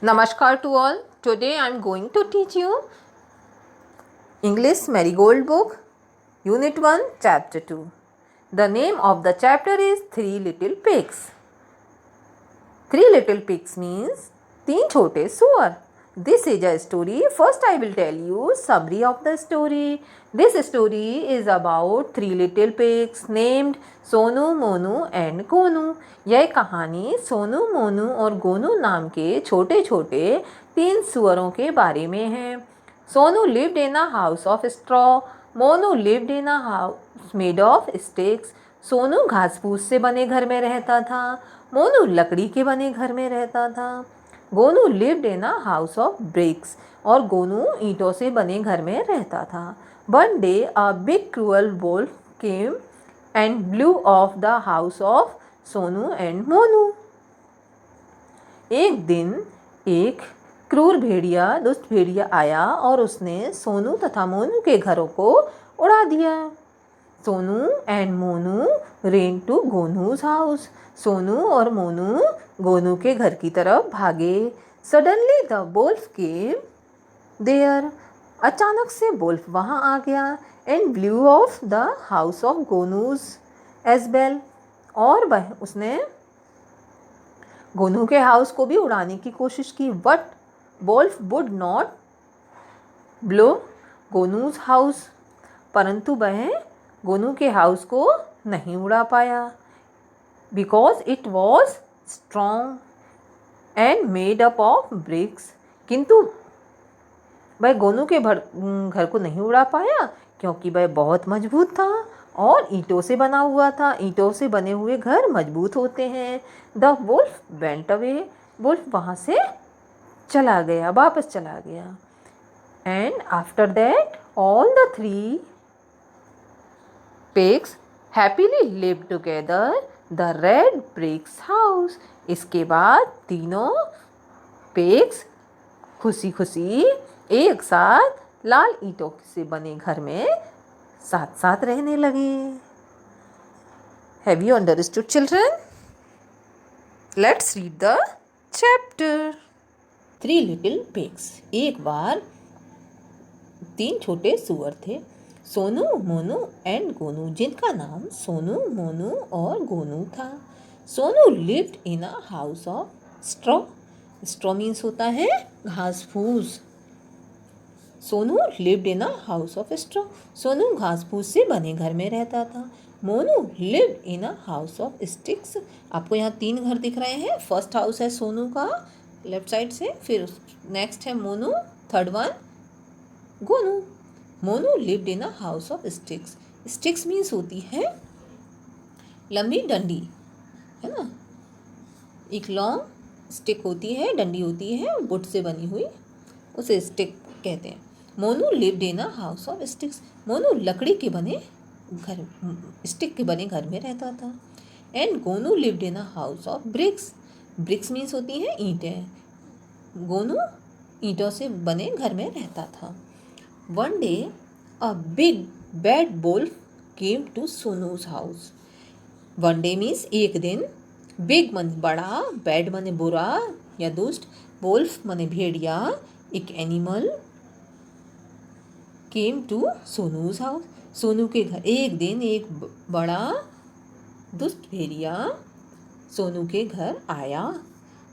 Namaskar to all. Today I am going to teach you English Marigold book, Unit 1, Chapter 2. The name of the chapter is Three Little Pigs. Three Little Pigs means तीन छोटे सुअर. This is a story. First I will tell you summary of the story. This story is about three little pigs named Sonu, Monu and Gonu. यह कहानी सोनू, मोनू और गोनू नाम के छोटे छोटे तीन सुअरों के बारे में है. Sonu lived in a house of straw. Monu lived in a house made of sticks. Sonu घास फूस से बने घर में रहता था. मोनू लकड़ी के बने घर में रहता था. Gonu lived in a house of bricks. और गोनू ईंटों से बने घर में रहता था. One day a big cruel wolf came and blew off the house of Sonu and Monu. एक दिन एक क्रूर भेड़िया, दुष्ट भेड़िया आया और उसने सोनू तथा मोनू के घरों को उड़ा दिया. Sonu and Monu ran to Gonu's house. Sonu और मोनू गोनू के घर की तरफ भागे. Suddenly the wolf came there. अचानक से वुल्फ वहाँ आ गया. And blew off the house of Gonu's as well. और वह उसने गोनू के हाउस को भी उड़ाने की कोशिश की. But wolf would not blow Gonu's house. परंतु वह गोनू के हाउस को नहीं उड़ा पाया. Because it was strong and made up of bricks. किंतु वह गोनू के घर को नहीं उड़ा पाया क्योंकि वह बहुत मजबूत था और ईंटों से बना हुआ था. ईंटों से बने हुए घर मजबूत होते हैं. The wolf went away. Wolf वहाँ से चला गया, वापस चला गया. And after that all the three pigs happily lived together the red bricks house. इसके बाद तीनों pigs खुशी खुशी एक साथ लाल ईंटों से बने घर में साथ साथ रहने लगे. Have you understood, children? Let's read the chapter. Three little pigs. एक बार तीन छोटे सुअर थे, सोनू, मोनू एंड गोनू, जिनका नाम सोनू, मोनू और गोनू था. Sonu lived in a house of straw. Straw means होता है घास फूस. Sonu lived in a house of straw. Sonu घास फूस से बने घर में रहता था. Monu lived in a house of sticks. आपको यहाँ तीन घर दिख रहे हैं. फर्स्ट हाउस है सोनू का लेफ्ट साइड से, फिर नेक्स्ट है Monu, third one Gonu. Monu lived in a house of sticks. Sticks means होती है लंबी डंडी, है ना. एक लॉन्ग स्टिक होती है, डंडी होती है वुड से बनी हुई, उसे स्टिक कहते हैं. Monu lived in a house of sticks. Monu लकड़ी के बने घर, स्टिक के बने घर में रहता था. And Gonu lived in a house of bricks. Bricks means होती हैं ईंटें. गोनू ईंटों से बने घर में रहता था. One day, a big bad wolf came to Sonu's house. One day means एक दिन. Big मन बड़ा, bad मने बुरा या दुष्ट, wolf मने भेड़िया, एक animal came to Sonu's house. Sonu के घर एक दिन एक बड़ा दुष्ट भेड़िया सोनू के घर आया.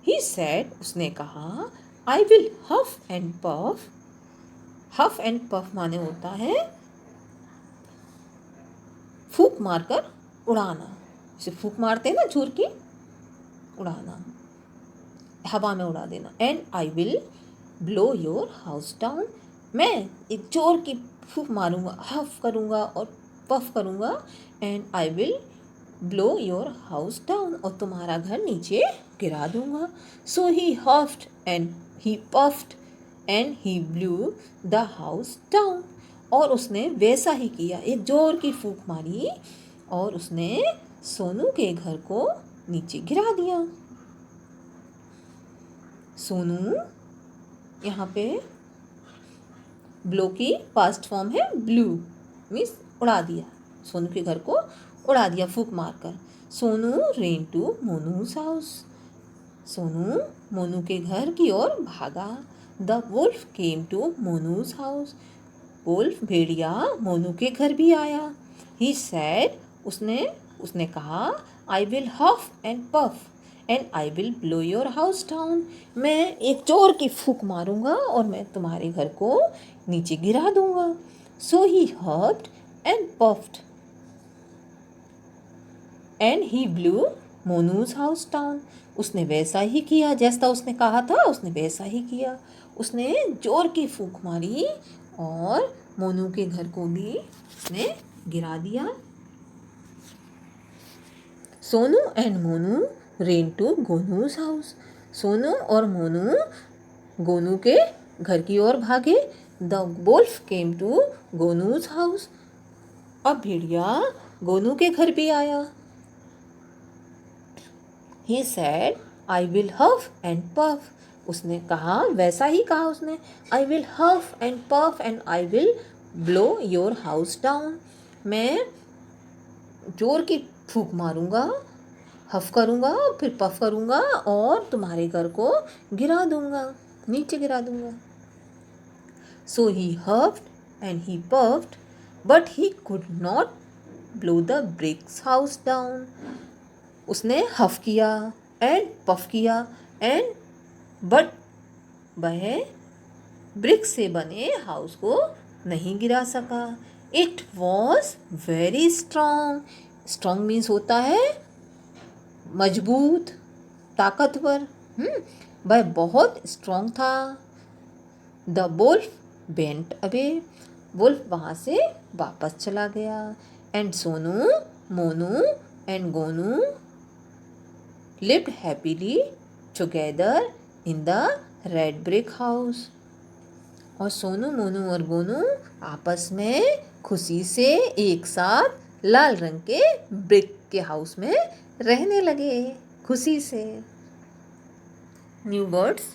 He said, उसने कहा, I will huff and puff. Huff and puff माने होता है फूक मारकर उड़ाना. जैसे फूक मारते हैं ना जोर की, उड़ाना, हवा में उड़ा देना. And I will blow your house down. मैं एक जोर की फूक मारूंगा, हफ करूंगा और पफ करूंगा. And I will blow your house down. और तुम्हारा घर नीचे गिरा दूंगा. So he huffed and he puffed and he blew the house down. और उसने वैसा ही किया, एक जोर की फूंक मारी और उसने सोनू के घर को नीचे गिरा दिया. सोनू यहाँ पे ब्लो की पास्ट फॉर्म है ब्लू, मीन्स उड़ा दिया. सोनू के घर को उड़ा दिया फूंक मारकर. Sonu ran to Monu's house. Sonu Monu के घर की ओर भागा। The wolf came to Monu's house. Wolf भेड़िया मोनू के घर भी आया। ही सैड उसने कहा, I will huff and puff and I will blow your house down. मैं एक जोर की फूंक मारूंगा और मैं तुम्हारे घर को नीचे गिरा दूंगा। So he huffed and puffed and he blew Monu's house down. उसने वैसा ही किया जैसा उसने कहा था, उसने वैसा ही किया। उसने जोर की फूंक मारी और मोनू के घर को भी उसने गिरा दिया। Sonu and Monu ran to Gonu's house. Sonu और मोनू गोनू के घर की ओर भागे। The wolf came to Gonu's house. अब भेड़िया गोनू के घर भी आया। He said, I will huff and puff. उसने कहा, वैसा ही कहा उसने, I will huff and puff and I will blow your house down. मैं जोर की फूंक मारूंगा, हफ करूंगा, फिर पफ करूंगा और तुम्हारे घर को गिरा दूंगा, नीचे गिरा दूंगा। So he huffed and he puffed but he could not blow the bricks house down. उसने हफ किया एंड पफ किया एंड बट वह ब्रिक से बने हाउस को नहीं गिरा सका। It was very strong. Strong means होता है मजबूत, ताकतवर। वह बहुत स्ट्रॉन्ग था। The wolf went away. Wolf वहाँ से वापस चला गया। And Sonu Monu and Gonu lived happily together in the red brick house। और सोनू मोनू और गोनू आपस में खुशी से एक साथ लाल रंग के ब्रिक के हाउस में रहने लगे, खुशी से। New words.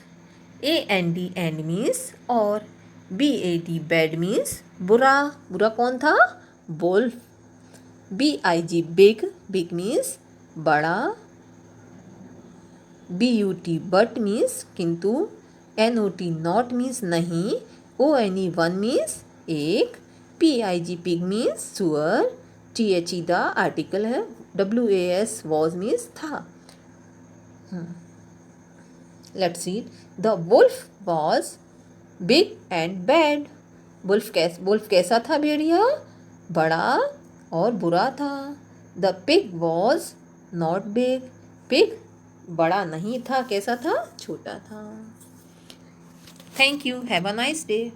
AND and means और BAD बैड मीन्स बुरा। बुरा कौन था? Wolf. BIG big. Big means बड़ा। BUT बट मीन्स किंतु। NOT नॉट मीन्स नहीं। ONE वन मीन्स एक। PIG पिग मीन्स सुअर। THE द आर्टिकल है। WAS वॉज मीन्स था। Let's see. The wolf was big and bad. Wolf कैसा था भेड़िया? बड़ा और बुरा था। The pig was not big. Pig बड़ा नहीं था, कैसा था? छोटा था। Thank you. Have a nice day.